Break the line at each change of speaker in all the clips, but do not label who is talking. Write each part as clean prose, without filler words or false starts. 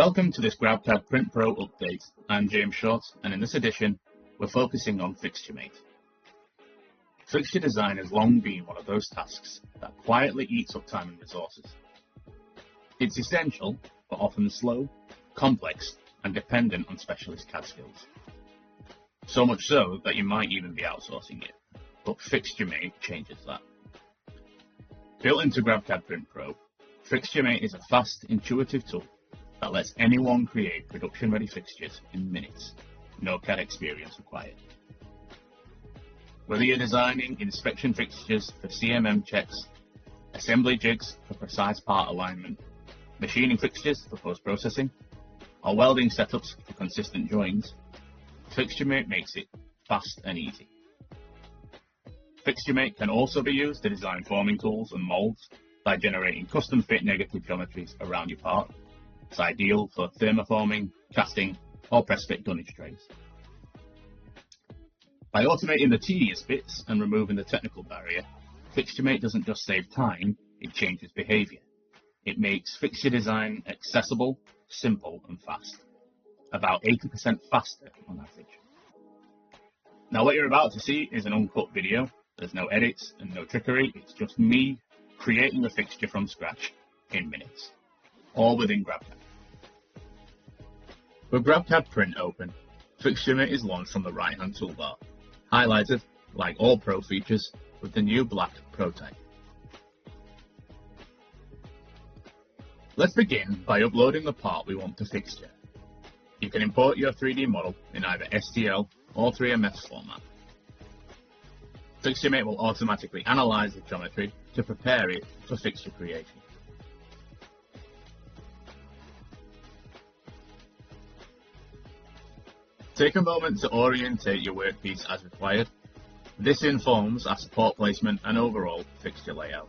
Welcome to this GrabCAD Print Pro update. I'm James Short, and in this edition, we're focusing on Fixturemate. Fixture design has long been one of those tasks that quietly eats up time and resources. It's essential, but often slow, complex, and dependent on specialist CAD skills. So much so that you might even be outsourcing it, but Fixturemate changes that. Built into GrabCAD Print Pro, Fixturemate is a fast, intuitive tool that lets anyone create production-ready fixtures in minutes, no CAD experience required. Whether you're designing inspection fixtures for CMM checks, assembly jigs for precise part alignment, machining fixtures for post-processing, or welding setups for consistent joins, Fixturemate makes it fast and easy. Fixturemate can also be used to design forming tools and molds by generating custom-fit negative geometries around your part. It's ideal for thermoforming, casting, or press-fit dunnage trays. By automating the tedious bits and removing the technical barrier, Fixturemate doesn't just save time, it changes behaviour. It makes fixture design accessible, simple, and fast. About 80% faster on average. Now what you're about to see is an uncut video. There's no edits and no trickery, it's just me creating a fixture from scratch in minutes. All within GrabCAD. With GrabCAD Print open, Fixturemate is launched from the right-hand toolbar, highlighted, like all Pro features, with the new black Pro type. Let's begin by uploading the part we want to fixture. You can import your 3D model in either STL or 3ms format. Fixturemate will automatically analyse the geometry to prepare it for fixture creation. Take a moment to orientate your workpiece as required. This informs our support placement and overall fixture layout.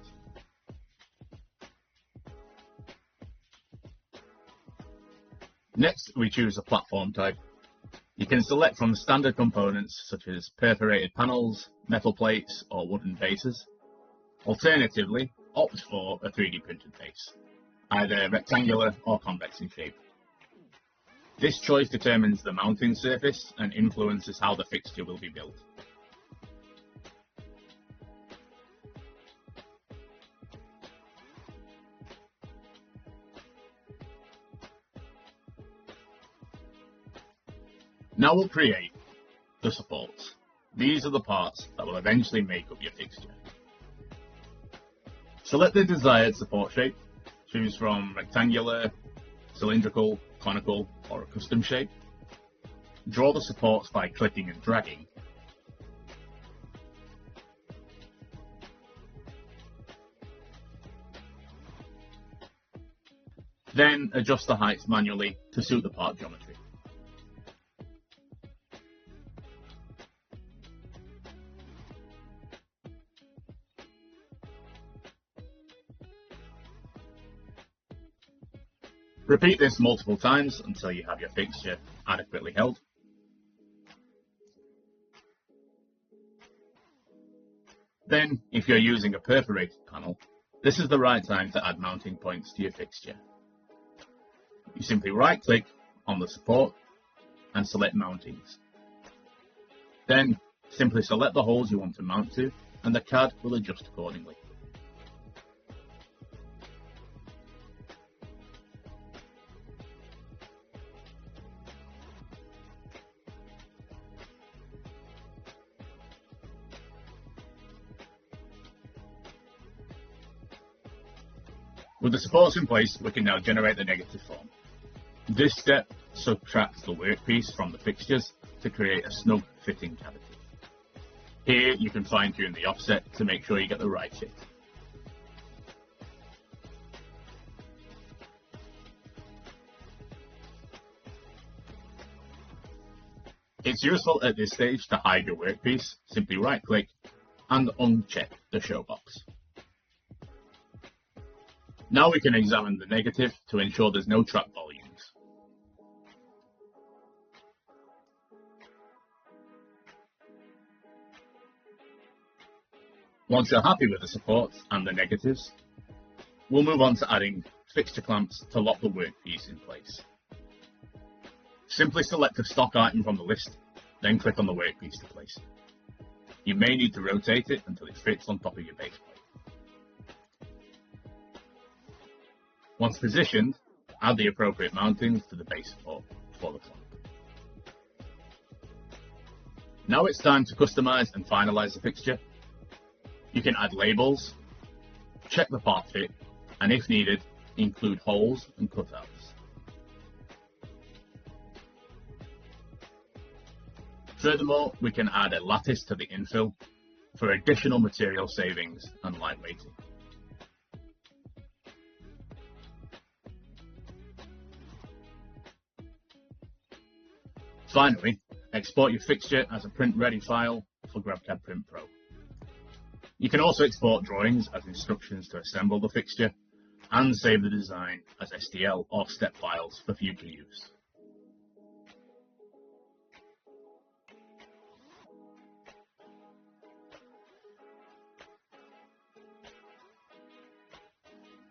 Next, we choose a platform type. You can select from standard components such as perforated panels, metal plates, or wooden bases. Alternatively, opt for a 3D printed base, either rectangular or convex in shape. This choice determines the mounting surface and influences how the fixture will be built. Now we'll create the supports. These are the parts that will eventually make up your fixture. Select the desired support shape. Choose from rectangular, cylindrical, conical, or a custom shape. Draw the supports by clicking and dragging. Then adjust the heights manually to suit the part geometry. Repeat this multiple times until you have your fixture adequately held. Then, if you're using a perforated panel, this is the right time to add mounting points to your fixture. You simply right-click on the support and select Mountings. Then, simply select the holes you want to mount to, and the CAD will adjust accordingly. With the supports in place, we can now generate the negative form. This step subtracts the workpiece from the fixtures to create a snug fitting cavity. Here you can fine tune the offset to make sure you get the right fit. It's useful at this stage to hide your workpiece. Simply right click and uncheck the show box. Now we can examine the negative to ensure there's no trapped volumes. Once you're happy with the supports and the negatives, we'll move on to adding fixture clamps to lock the workpiece in place. Simply select a stock item from the list, then click on the workpiece to place it. You may need to rotate it until it fits on top of your base plate. Once positioned, add the appropriate mountings to the base support for the clock. Now it's time to customize and finalize the fixture. You can add labels, check the part fit, and if needed, include holes and cutouts. Furthermore, we can add a lattice to the infill for additional material savings and lightweighting. Finally, export your fixture as a print-ready file for GrabCAD Print Pro. You can also export drawings as instructions to assemble the fixture and save the design as STL or step files for future use.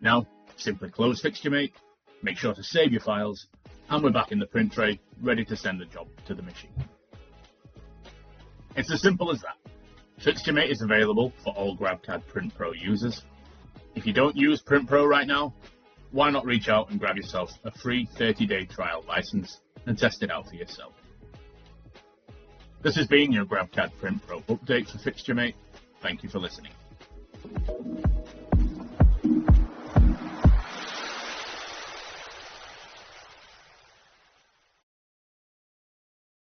Now, simply close Fixturemate, make sure to save your files, and we're back in the print tray, ready to send the job to the machine. It's as simple as that. Fixturemate is available for all GrabCAD Print Pro users. If you don't use Print Pro right now, why not reach out and grab yourself a free 30-day trial license and test it out for yourself. This has been your GrabCAD Print Pro update for Fixturemate. Thank you for listening.